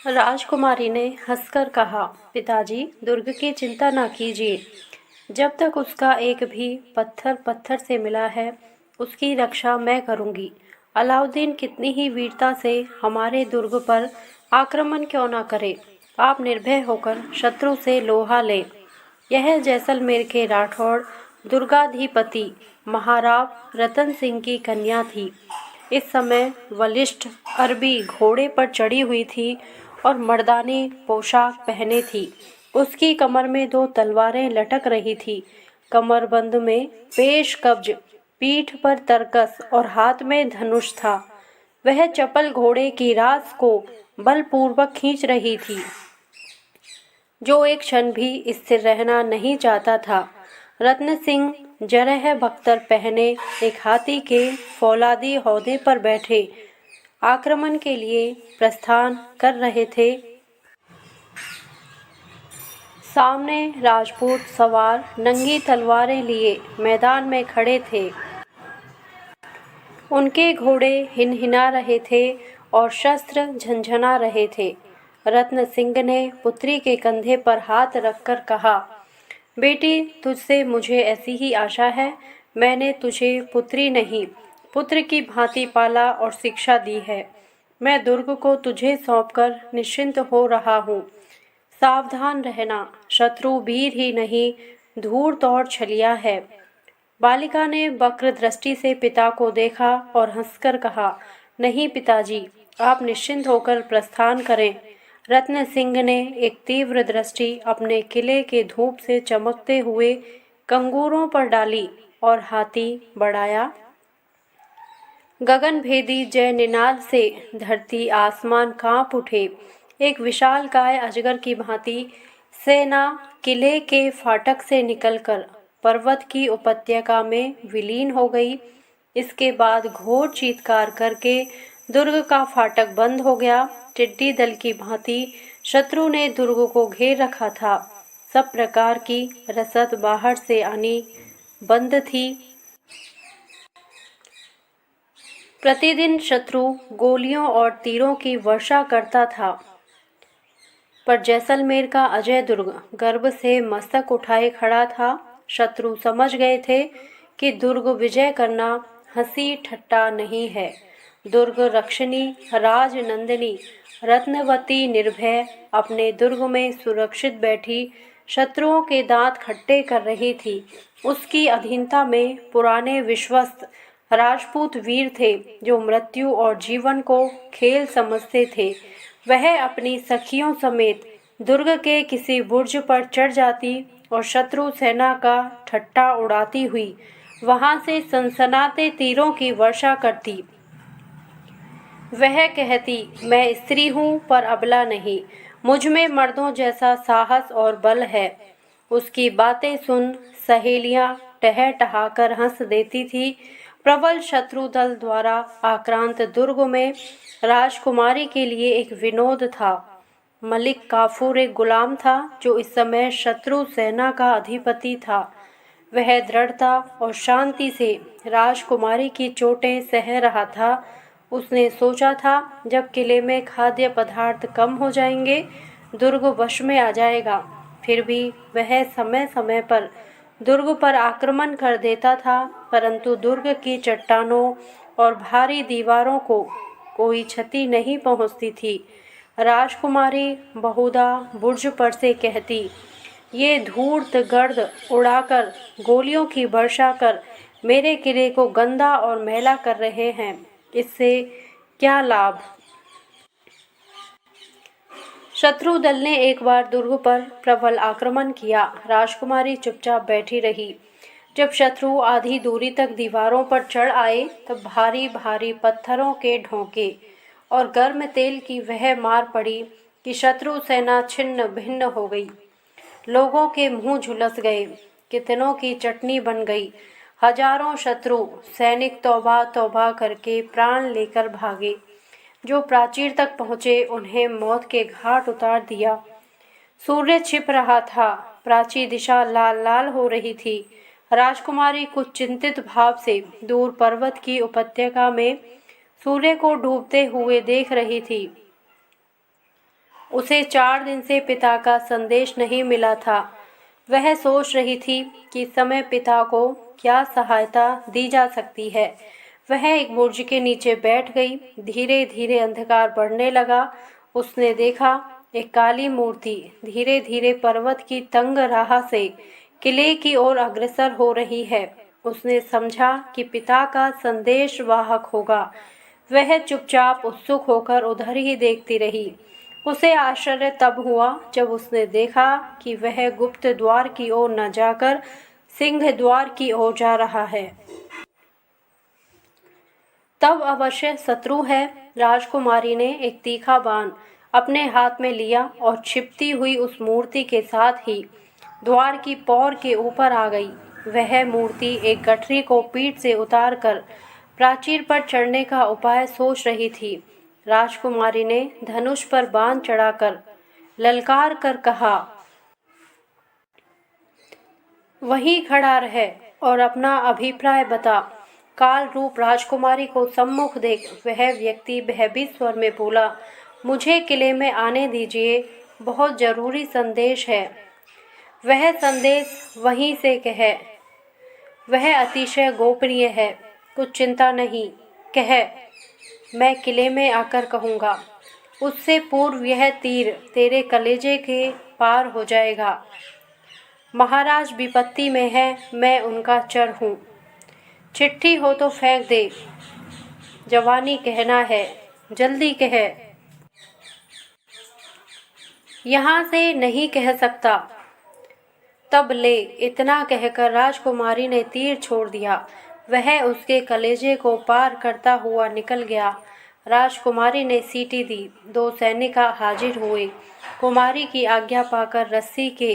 राजकुमारी ने हंसकर कहा, पिताजी, दुर्ग की चिंता ना कीजिए। जब तक उसका एक भी पत्थर पत्थर से मिला है, उसकी रक्षा मैं करूंगी। अलाउद्दीन कितनी ही वीरता से हमारे दुर्ग पर आक्रमण क्यों ना करे। आप निर्भय होकर शत्रु से लोहा लें। यह जैसलमेर के राठौड़ दुर्गाधिपति महाराव रतन सिंह की कन्या थी। इस समय वलिष्ठ अरबी घोड़े पर चढ़ी हुई थी और मर्दानी पोशाक पहने थी। उसकी कमर में 2 तलवारें लटक रही थी। कमरबंद में पेश कब्ज, पीठ पर तरकस और हाथ में धनुष था। वह चपल घोड़े की रास को बलपूर्वक खींच रही थी, जो एक क्षण भी स्थिर रहना नहीं चाहता था। रत्न सिंह जरह बख्तर पहने एक हाथी के फौलादी हौदे पर बैठे आक्रमण के लिए प्रस्थान कर रहे थे। सामने राजपूत सवार नंगी तलवारें लिए मैदान में खड़े थे। उनके घोड़े हिनहिना रहे थे और शस्त्र झंझना रहे थे। रत्न सिंह ने पुत्री के कंधे पर हाथ रखकर कहा, बेटी, तुझसे मुझे ऐसी ही आशा है। मैंने तुझे पुत्री नहीं, पुत्र की भांति पाला और शिक्षा दी है। मैं दुर्ग को तुझे सौंपकर निश्चिंत हो रहा हूँ। सावधान रहना, शत्रु वीर ही नहीं, धूर्त और छलिया है। बालिका ने वक्र दृष्टि से पिता को देखा और हंसकर कहा, नहीं पिताजी, आप निश्चिंत होकर प्रस्थान करें। रत्न सिंह ने एक तीव्र दृष्टि अपने किले के धूप से चमकते हुए कंगूरों पर डाली और हाथी बढ़ाया। गगनभेदी जय निनाद से धरती आसमान कांप उठे। एक विशालकाय अजगर की भांति सेना किले के फाटक से निकलकर पर्वत की उपत्यका में विलीन हो गई। इसके बाद घोर चीत्कार करके दुर्ग का फाटक बंद हो गया। टिड्डी दल की भांति शत्रु ने दुर्ग को घेर रखा था। सब प्रकार की रसद बाहर से आनी बंद थी। प्रतिदिन शत्रु गोलियों और तीरों की वर्षा करता था, पर जैसलमेर का अजय दुर्ग गर्व से मस्तक उठाए खड़ा था। शत्रु समझ गए थे कि दुर्ग विजय करना हंसी ठट्टा नहीं है। दुर्ग रक्षिणी राजनंदिनी रत्नवती निर्भय अपने दुर्ग में सुरक्षित बैठी शत्रुओं के दांत खट्टे कर रही थी। उसकी अधीनता में पुराने विश्वस्त राजपूत वीर थे, जो मृत्यु और जीवन को खेल समझते थे। वह अपनी सखियों समेत दुर्ग के किसी बुर्ज पर चढ़ जाती और शत्रु सेना का ठट्टा उड़ाती हुई वहां से सनसनाते तीरों की वर्षा करती। वह कहती, मैं स्त्री हूँ पर अबला नहीं, मुझ में मर्दों जैसा साहस और बल है। उसकी बातें सुन सहेलियां टहटहाकर हंस देती थी। प्रबल शत्रु दल द्वारा आक्रांत दुर्ग में राजकुमारी के लिए एक विनोद था। मलिक काफूर एक गुलाम था, जो इस समय शत्रु सेना का अधिपति था। वह दृढ़ता और शांति से राजकुमारी की चोटें सह रहा था। उसने सोचा था, जब किले में खाद्य पदार्थ कम हो जाएंगे, दुर्ग वश में आ जाएगा। फिर भी वह समय समय पर दुर्ग पर आक्रमण कर देता था, परंतु दुर्ग की चट्टानों और भारी दीवारों को कोई क्षति नहीं पहुंचती थी। राजकुमारी बहुधा बुर्ज पर से कहती, ये धूर्त गर्द उड़ाकर गोलियों की वर्षा कर मेरे किले को गंदा और मैला कर रहे हैं। इससे क्या लाभ। शत्रु दल ने एक बार दुर्ग पर प्रबल आक्रमण किया। राजकुमारी चुपचाप बैठी रही। जब शत्रु आधी दूरी तक दीवारों पर चढ़ आए, तब भारी भारी पत्थरों के ढोंके और गर्म तेल की वह मार पड़ी कि शत्रु सेना छिन्न भिन्न हो गई। लोगों के मुंह झुलस गए, कितनों की चटनी बन गई। हजारों शत्रु सैनिक तौबा तौबा करके प्राण लेकर भागे। जो प्राचीर तक पहुंचे, उन्हें मौत के घाट उतार दिया। सूर्य छिप रहा था, प्राचीर दिशा लाल लाल हो रही थी। राजकुमारी कुछ चिंतित भाव से दूर पर्वत की उपत्यका में सूर्य को डूबते हुए देख रही थी। उसे 4 दिन से पिता का संदेश नहीं मिला था। वह सोच रही थी कि इस समय पिता को क्या सहायता दी जा सकती है। वह एक बुर्ज के नीचे बैठ गई। धीरे धीरे अंधकार बढ़ने लगा। उसने देखा एक काली मूर्ति धीरे धीरे पर्वत की तंग राह से किले की ओर अग्रसर हो रही है। उसने समझा कि पिता का संदेश वाहक होगा। वह चुपचाप उत्सुक होकर उधर ही देखती रही। उसे आश्चर्य तब हुआ जब उसने देखा कि वह गुप्त द्वार की ओर न जाकर सिंह द्वार की ओर जा रहा है। तब अवश्य शत्रु है। राजकुमारी ने एक तीखा बाण अपने हाथ में लिया और छिपती हुई उस मूर्ति के साथ ही द्वार की पौर के ऊपर आ गई। वह मूर्ति एक गठरी को पीठ से उतारकर प्राचीर पर चढ़ने का उपाय सोच रही थी। राजकुमारी ने धनुष पर बाण चढ़ाकर ललकार कर कहा, वहीं खड़ा रह और अपना अभिप्राय बता। काल रूप राजकुमारी को सम्मुख देख वह व्यक्ति भयभीत स्वर में बोला, मुझे किले में आने दीजिए, बहुत जरूरी संदेश है। वह संदेश वहीं से कह, वह अतिशय गोपनीय है। कुछ चिंता नहीं, कह, मैं किले में आकर कहूँगा। उससे पूर्व यह तीर तेरे कलेजे के पार हो जाएगा। महाराज विपत्ति में है, मैं उनका चर हूँ। चिट्ठी हो तो फेंक दे, जवानी कहना है, जल्दी कह। यहाँ से नहीं कह सकता। तब ले, इतना कहकर राजकुमारी ने तीर छोड़ दिया। वह उसके कलेजे को पार करता हुआ निकल गया। राजकुमारी ने सीटी दी। 2 सैनिक हाजिर हुए। कुमारी की आज्ञा पाकर रस्सी के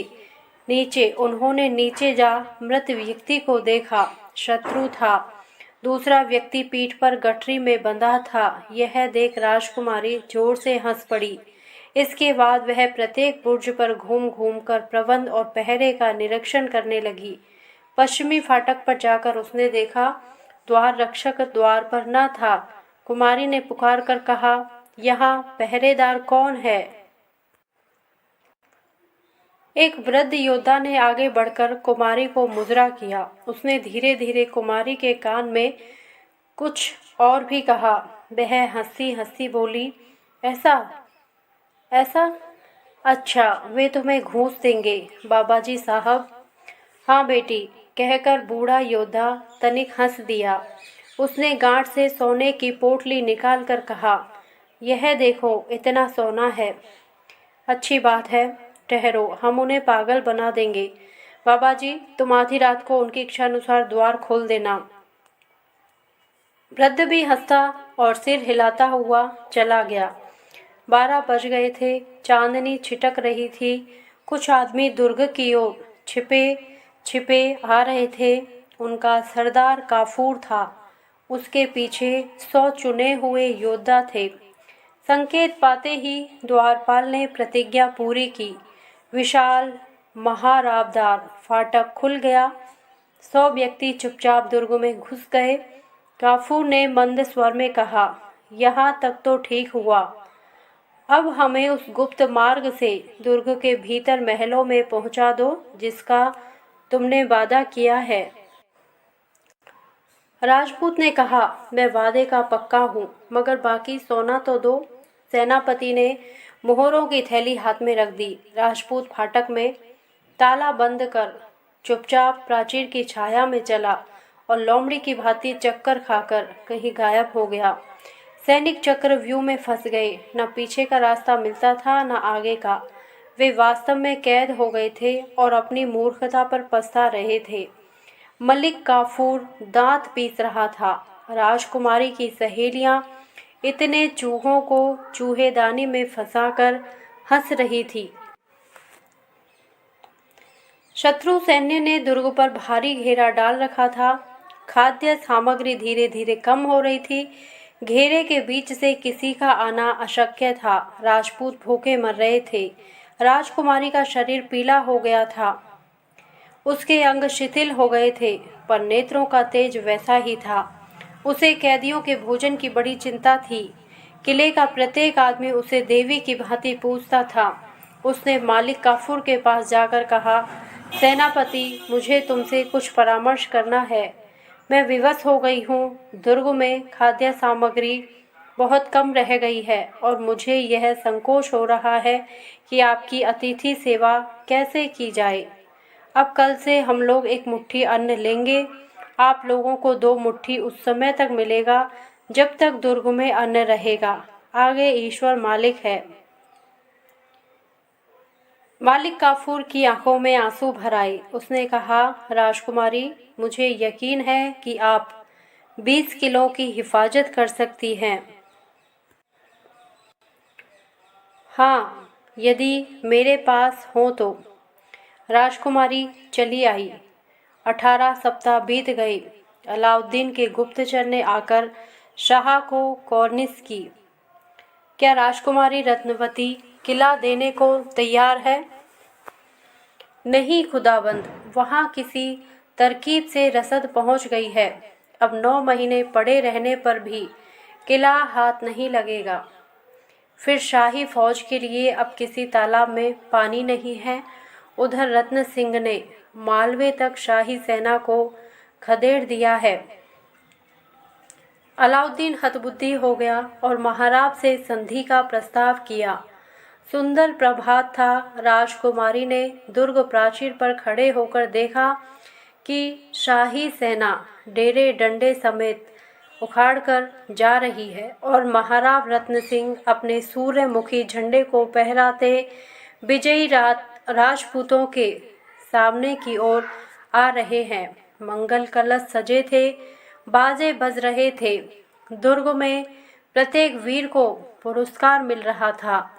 नीचे उन्होंने नीचे जा मृत व्यक्ति को देखा। शत्रु था। दूसरा व्यक्ति पीठ पर गठरी में बंधा था। यह देख राजकुमारी जोर से हंस पड़ी। इसके बाद वह प्रत्येक बुर्ज पर घूम घूम कर प्रबंध और पहरे का निरीक्षण करने लगी। पश्चिमी फाटक पर जाकर उसने देखा द्वार रक्षक द्वार पर न था। कुमारी ने पुकार कर कहा, यहाँ पहरेदार कौन है? एक वृद्ध योद्धा ने आगे बढ़कर कुमारी को मुजरा किया। उसने धीरे धीरे कुमारी के कान में कुछ और भी कहा। वह हंसी हंसी बोली, ऐसा ऐसा? अच्छा, वे तुम्हें घूस देंगे बाबाजी साहब। हाँ बेटी, कहकर बूढ़ा योद्धा तनिक हंस दिया। उसने गांठ से सोने की पोटली निकालकर कहा, यह देखो, इतना सोना है। अच्छी बात है, ठहरो, हम उन्हें पागल बना देंगे। बाबाजी, तुम आधी रात को उनकी इच्छा अनुसार द्वार खोल देना। वृद्ध भी हंसता और सिर हिलाता हुआ चला गया। 12 बज गए थे। चांदनी छिटक रही थी। कुछ आदमी दुर्ग की ओर छिपे छिपे आ रहे थे। उनका सरदार काफूर था। उसके पीछे 100 चुने हुए योद्धा थे। संकेत पाते ही द्वारपाल ने प्रतिज्ञा पूरी की। विशाल महाराबदार फाटक खुल गया। 100 व्यक्ति चुपचाप दुर्ग में घुस गए। काफूर ने मंद स्वर में कहा, यहाँ तक तो ठीक हुआ। अब हमें उस गुप्त मार्ग से दुर्ग के भीतर महलों में पहुंचा दो जिसका तुमने वादा किया है। राजपूत ने कहा, मैं वादे का पक्का हूँ, मगर बाकी सोना तो दो। सेनापति ने मोहरों की थैली हाथ में रख दी। राजपूत फाटक में ताला बंद कर चुपचाप प्राचीर की छाया में चला और लोमड़ी की भांति चक्कर खाकर कहीं गायब हो गया। सैनिक चक्रव्यूह में फंस गए। न पीछे का रास्ता मिलता था न आगे का। वे वास्तव में कैद हो गए थे और अपनी मूर्खता पर पछता रहे थे। मलिक काफूर दांत पीस रहा था। राजकुमारी की सहेलियां इतने चूहों को चूहेदानी में फंसाकर हंस रही थी। शत्रु सैन्य ने दुर्ग पर भारी घेरा डाल रखा था। खाद्य सामग्री धीरे धीरे कम हो रही थी। घेरे के बीच से किसी का आना अशक्य था। राजपूत भूखे मर रहे थे। राजकुमारी का शरीर पीला हो गया था। उसके अंग शिथिल हो गए थे, पर नेत्रों का तेज वैसा ही था। उसे कैदियों के भोजन की बड़ी चिंता थी। किले का प्रत्येक आदमी उसे देवी की भांति पूजता था। उसने मालिक काफूर के पास जाकर कहा, सेनापति, मुझे तुमसे कुछ परामर्श करना है। मैं विवश हो गई हूँ। दुर्ग में खाद्य सामग्री बहुत कम रह गई है और मुझे यह संकोच हो रहा है कि आपकी अतिथि सेवा कैसे की जाए। अब कल से हम लोग एक मुट्ठी अन्न लेंगे। आप लोगों को 2 मुट्ठी उस समय तक मिलेगा जब तक दुर्ग में अन्न रहेगा। आगे ईश्वर मालिक है। मालिक काफूर की आंखों में आंसू भर आए। उसने कहा, राजकुमारी, मुझे यकीन है कि आप 20 किलो की हिफाजत कर सकती हैं। हाँ, यदि मेरे पास हो तो। राजकुमारी चली आई। 18 सप्ताह बीत गए। अलाउद्दीन के गुप्तचर ने आकर शाह को कॉर्निश की। क्या राजकुमारी रत्नवती किला देने को तैयार है? नहीं खुदाबंद, वहाँ किसी तरकीब से रसद पहुँच गई है। अब 9 महीने पड़े रहने पर भी किला हाथ नहीं लगेगा। फिर शाही फौज के लिए अब किसी तालाब में पानी नहीं है। उधर रत्न सिंह ने मालवे तक शाही सेना को खदेड़ दिया है। अलाउद्दीन हतबुद्धि हो गया और महाराज से संधि का प्रस्ताव किया। सुंदर प्रभात था। राजकुमारी ने दुर्ग प्राचीर पर खड़े होकर देखा कि शाही सेना डेरे डंडे समेत उखाड़कर जा रही है और महाराज रत्न सिंह अपने सूर्यमुखी झंडे को फहराते विजयी राजपूतों के सामने की ओर आ रहे हैं। मंगल कलश सजे थे, बाजे बज रहे थे। दुर्ग में प्रत्येक वीर को पुरस्कार मिल रहा था।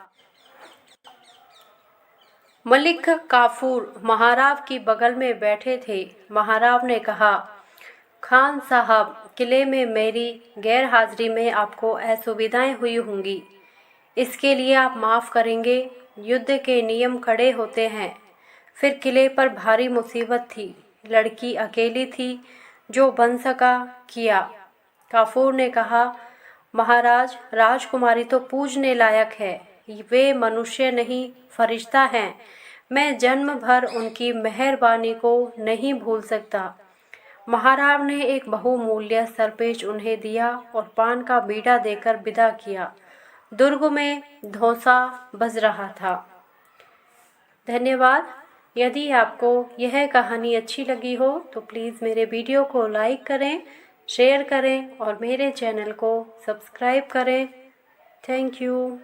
मलिक काफूर महाराव की बगल में बैठे थे। महाराव ने कहा, खान साहब, किले में मेरी गैर हाजिरी में आपको असुविधाएं हुई होंगी। इसके लिए आप माफ़ करेंगे। युद्ध के नियम कड़े होते हैं। फिर किले पर भारी मुसीबत थी। लड़की अकेली थी। जो बन सका किया। काफूर ने कहा, महाराज, राजकुमारी तो पूजने लायक है। वे मनुष्य नहीं, फरिश्ता हैं। मैं जन्म भर उनकी मेहरबानी को नहीं भूल सकता। महाराव ने एक बहुमूल्य सरपेच उन्हें दिया और पान का बीड़ा देकर विदा किया। दुर्ग में धौंसा बज रहा था। धन्यवाद। यदि आपको यह कहानी अच्छी लगी हो तो प्लीज़ मेरे वीडियो को लाइक करें, शेयर करें और मेरे चैनल को सब्सक्राइब करें। Thank you.